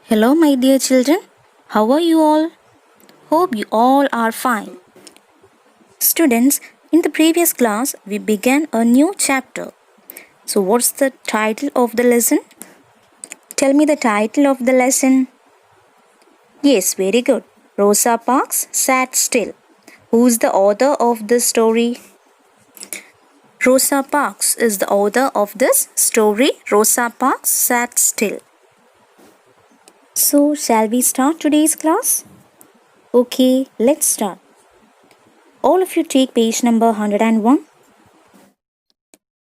Hello, my dear children. How are you all? Hope you all are fine. Students, in the previous class, we began a new chapter. So, what's the title of the lesson? Tell me the title of the lesson. Yes, very good. Rosa Parks sat still. Who's the author of this story? Rosa Parks is the author of this story. Rosa Parks sat still. So, shall we start today's class? Okay, let's start. All of you take page number 101.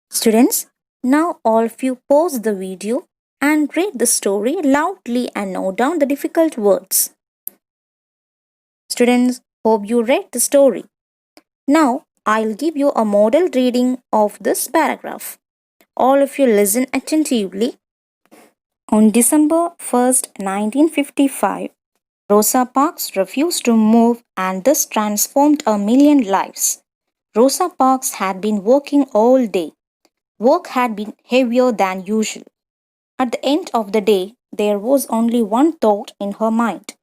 Students, now all of you pause the video and read the story loudly and note down the difficult words. Students, hope you read the story. Now, I'll give you a model reading of this paragraph. All of you listen attentively. On December 1st, 1955, Rosa Parks refused to move and this transformed a million lives. Rosa Parks had been working all day. Work had been heavier than usual. At the end of the day, there was only one thought in her mind.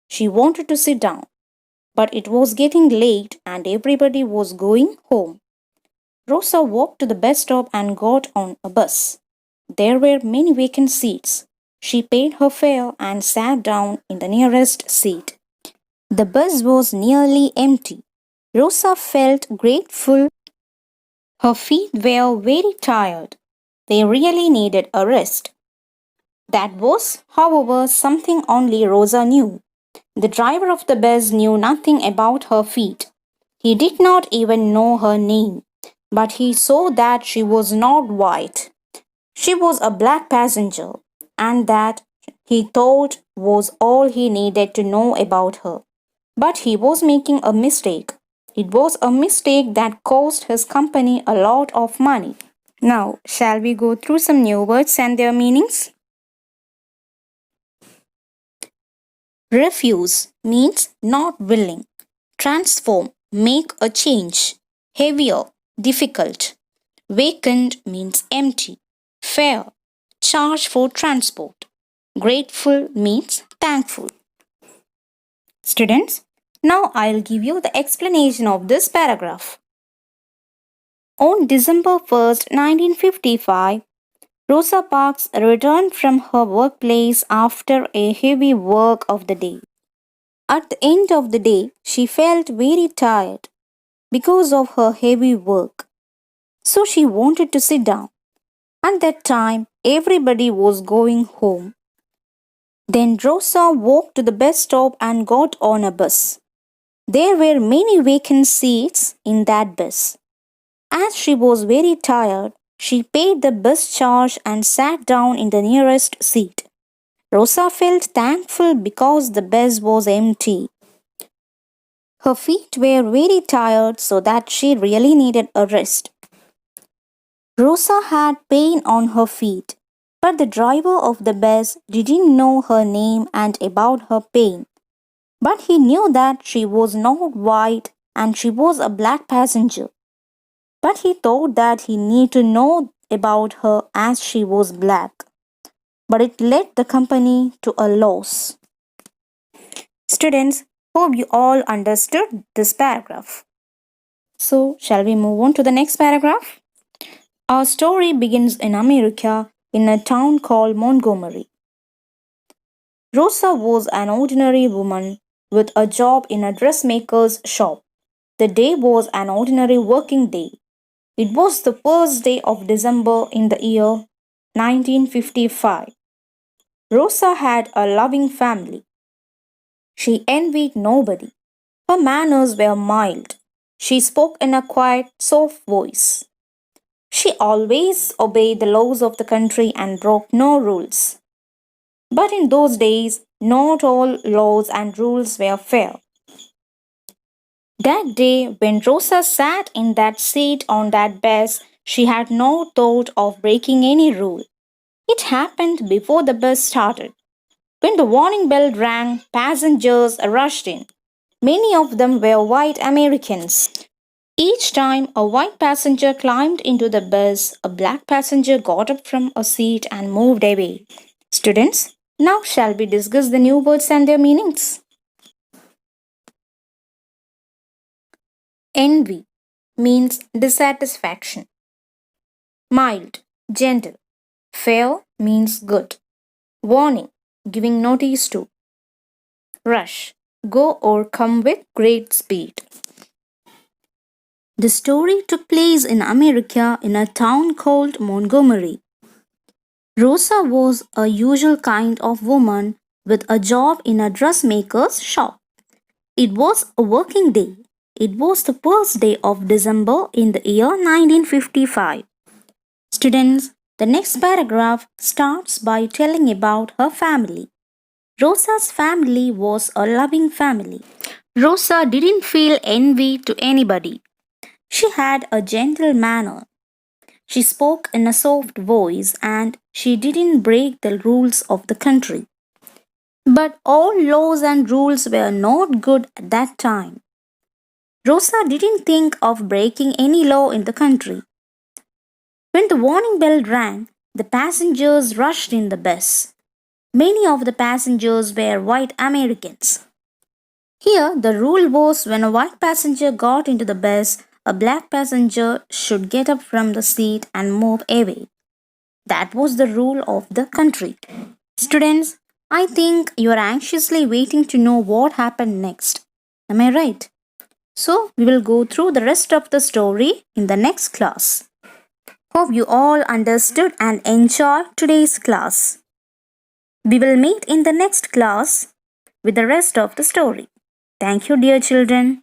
She wanted to sit down, but it was getting late and everybody was going home. Rosa walked to the bus stop and got on a bus. There were many vacant seats. She paid her fare and sat down in the nearest seat. The bus was nearly empty. Rosa felt grateful. Her feet were very tired. They really needed a rest. That was, however, something only Rosa knew. The driver of the bus knew nothing about her feet. He did not even know her name, but he saw that she was not white. She was a black passenger, and that, he thought, was all he needed to know about her. But he was making a mistake. It was a mistake that cost his company a lot of money. Now, shall we go through some new words and their meanings? Refuse means not willing. Transform, make a change. Heavier, difficult. Vacant means empty. Fare, charge for transport. Grateful means thankful. Students, now I'll give you the explanation of this paragraph. On December 1st, 1955, Rosa Parks returned from her workplace after a heavy work of the day. At the end of the day, she felt very tired because of her heavy work. So she wanted to sit down. At that time, everybody was going home. Then Rosa walked to the bus stop and got on a bus. There were many vacant seats in that bus. As she was very tired, she paid the bus charge and sat down in the nearest seat. Rosa felt thankful because the bus was empty. Her feet were very tired, so that she really needed a rest. Rosa had pain on her feet, but the driver of the bus didn't know her name and about her pain. But he knew that she was not white and she was a black passenger. But he thought that he needed to know about her as she was black. But it led the company to a loss. Students, hope you all understood this paragraph. So, shall we move on to the next paragraph? Our story begins in America in a town called Montgomery. Rosa was an ordinary woman with a job in a dressmaker's shop. The day was an ordinary working day. It was the first day of December in the year 1955. Rosa had a loving family. She envied nobody. Her manners were mild. She spoke in a quiet, soft voice. She always obeyed the laws of the country and broke no rules. But in those days, not all laws and rules were fair. That day, when Rosa sat in that seat on that bus, she had no thought of breaking any rule. It happened before the bus started. When the warning bell rang, passengers rushed in. Many of them were white Americans. Each time a white passenger climbed into the bus, a black passenger got up from a seat and moved away. Students, Now, shall we discuss the new words and their meanings? Envy means dissatisfaction. Mild, gentle. Fair means good. Warning, giving notice to. Rush, go or come with great speed. The story took place in America in a town called Montgomery. Rosa was a usual kind of woman with a job in a dressmaker's shop. It was a working day. It was the first day of December in the year 1955. Students, the next paragraph starts by telling about her family. Rosa's family was a loving family. Rosa didn't feel envy to anybody. She had a gentle manner. She spoke in a soft voice and she didn't break the rules of the country. But all laws and rules were not good at that time. Rosa didn't think of breaking any law in the country. When the warning bell rang, the passengers rushed in the bus. Many of the passengers were white Americans. Here, the rule was when a white passenger got into the bus, a black passenger should get up from the seat and move away. That was the rule of the country. Students, I think you are anxiously waiting to know what happened next. Am I right? So, we will go through the rest of the story in the next class. Hope you all understood and enjoyed today's class. We will meet in the next class with the rest of the story. Thank you, dear children.